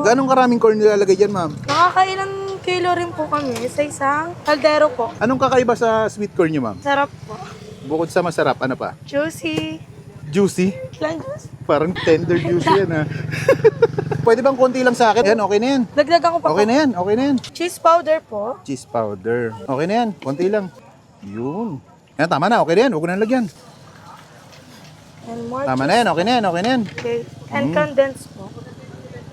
Ganong karaming corn nilalagay dyan, ma'am? Nakakailang kilo rin po kami sa isang kaldero po. Anong kakaiba sa sweet corn nyo, ma'am? Sarap po. Bukod sa masarap, ano pa? Juicy. Juicy? Lang juice. Parang tender juicy yan, ha? Pwede bang konti lang sa akin? Yan, okay na yan. Dagdagan ko pa Okay po. na yan, okay na yan. Cheese powder po. Cheese powder. Okay na yan, konti lang. Yun. Yan, tama na, okay na yan. Huwag ko na lagyan. And more Tama cheese. na yan, okay na yan, okay na yan. Okay. And condensed po.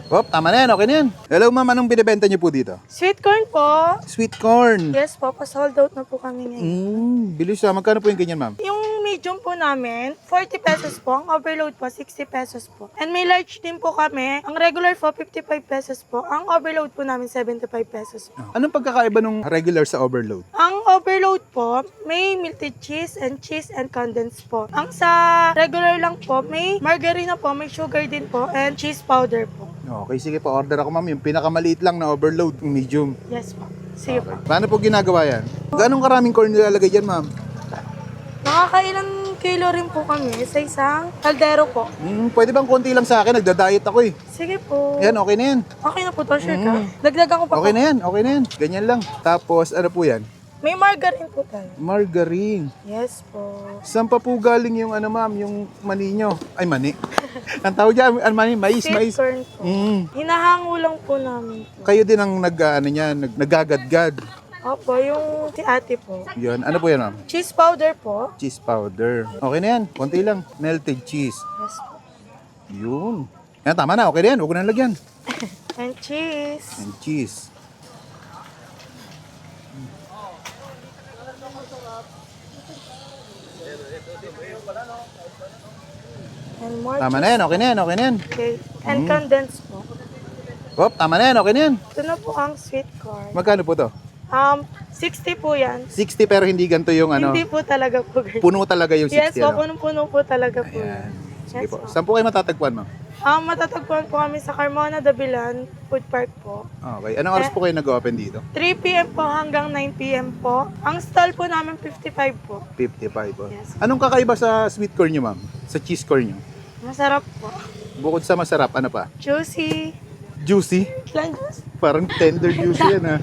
Hop, tama na yan, okay na yan. Hello, ma'am, anong binibenta niyo po dito? Sweet corn po. Sweet corn. Yes po, pa-sold out na po kami ngayon. Bilis ah. Magkano po yung ganyan, ma'am? Yung medium po namin, 40 pesos po. Ang overload po, 60 pesos po. And may large din po kami. Ang regular po, 55 pesos po. Ang overload po namin, 75 pesos po. Anong pagkakaiba nung regular sa overload? Ang overload po, may melted cheese and condensed po. Ang sa regular lang po, may margarine po, may sugar din po, and cheese powder po. Okay, sige po, order ako, ma'am. Yung pinakamaliit lang na overload, yung medium. Yes po. Sige po. Paano po ginagawa yan? Ganong karaming corn nilalagay dyan, ma'am? Nakakailang kilo rin po kami sa isang kaldero po. Pwede bang konti lang sa akin? Nagda-diet ako eh. Sige po. Yan, okay na yan. Okay na po to, sure ka? Dagdagan ko pa Okay po. na yan, okay na yan. Ganyan lang. Tapos, ano po yan? May margarine po tayo. Margarine. Yes po. Saan pa po galing yung ano, ma'am, yung mani nyo? Ay, mani. Ang tawag dyan, ano, mani, mais, Sweet mais. corn po. Hinahango lang po namin po. Kayo din ang nagagadgad. Opo, yung si ate po. Yan, ano po yan, ma'am? Cheese powder po. Cheese powder. Okay na yan, konti lang. Melted cheese. Yes po. Yun. Yan, tama na, okay na yan. Huwag ko na lagyan. And cheese. And cheese. And more Tama cheese. na yan, okay na yan, okay na yan. Okay. And condensed po. Hop, tama na yan, okay na yan. Ito na po ang sweet corn. Magkano po to? 60 po yan. 60 pero hindi ganito yung ano. Hindi po talaga po. Girl. Puno talaga yung 60. Yes po, ano? punong-puno po talaga po. Ayan. Sige Yes po. po. Saan po kayo matatagpuan, ma'am? Matatagpuan po kami sa Carmona Dabilan Food Park po. Okay. Anong oras po kayo nag-open dito? 3 p.m. po hanggang 9 p.m. po. Ang stall po namin 55 po. 55 po. Yes. Anong kakaiba sa sweet corn nyo, ma'am? Sa cheese corn nyo? Masarap po. Bukod sa masarap, ano pa? Juicy. Juicy? Lang juice. Parang tender juicy yan, ha?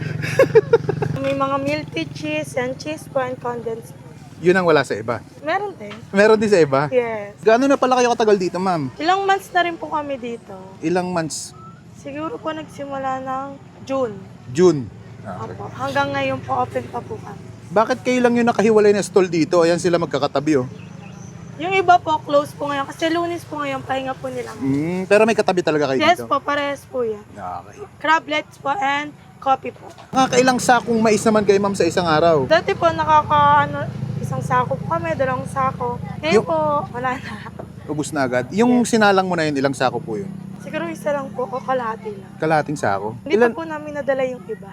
May mga melted cheese and cheese po and condensed. Yun ang wala sa iba. Meron din. Meron din sa iba? Yes. Gaano na pala kayo katagal dito, ma'am? Ilang months na rin po kami dito. Ilang months? Siguro po nagsimula ng June. June. Opo. Hanggang ngayon po open pa po kami. Bakit kayo lang yung nakahiwalay na stall dito? Ayan sila magkakatabi, oh. Yung iba po close po ngayon kasi Lunes po ngayon pahinga po nila. Pero may katabi talaga kayo Yes dito? po, parehas po yan. Okay. Crablets po and coffee po. Kailang sakong mais naman kayo, ma'am, sa isang araw? Dati po isang sako po kami, 2 sako. Ngayon Yung- po, wala na. Ubus na agad. Yung sinalang mo na yun, ilang sako po yun? Siguro isa lang po o kalahati lang. Kalahating sako? Hindi pa po namin nadala yung iba.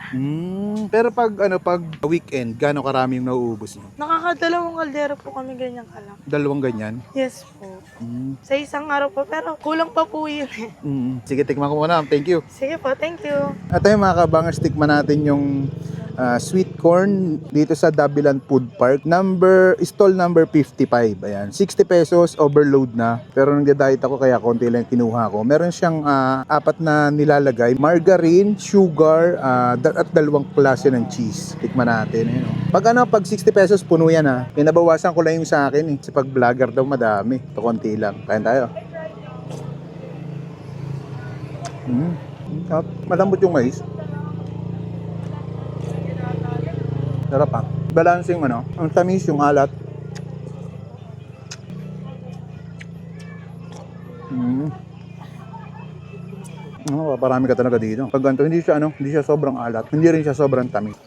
Pero pag weekend, gaano karami yung nauubos niyo? Nakakadalawang kaldero po kami ganyan kalang. 2 ganyan? Yes po. Sa isang araw po, pero kulang pa po yun eh. Sige, tikman ko muna. Thank you. Sige po, thank you. At ayun mga kabangers, tikman natin yung sweet corn dito sa Dabilan Food Park. Stall number 55. Ayan, 60 pesos, overload na. Pero nagda-diet ako kaya konti lang kinuha ko. Meron siyang 4 na nilalagay. Margarine, sugar, at 2 klase ng cheese. Tikman natin. Ayan, oh. Pag 60 pesos, puno yan ha. Pinabawasan ko lang yung sa akin eh. Kasi pag vlogger daw madami. Ito konti lang. Kain tayo. Malambot yung mais. Sarap ha. Balancing ang tamis, yung alat. Parami ka talaga dito. Pag ganito, hindi siya sobrang alat. Hindi rin siya sobrang tamis.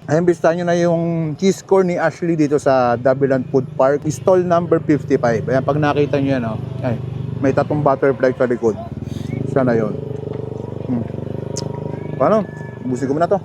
Ayan, bisita nyo na yung cheese corn ni Ashley dito sa Dabilan Food Park. Stall number 55. Ayan, pag nakita nyo yan, ay, may 3 butterfly sa likod. Siya na yun. Paano? Busin ko muna to.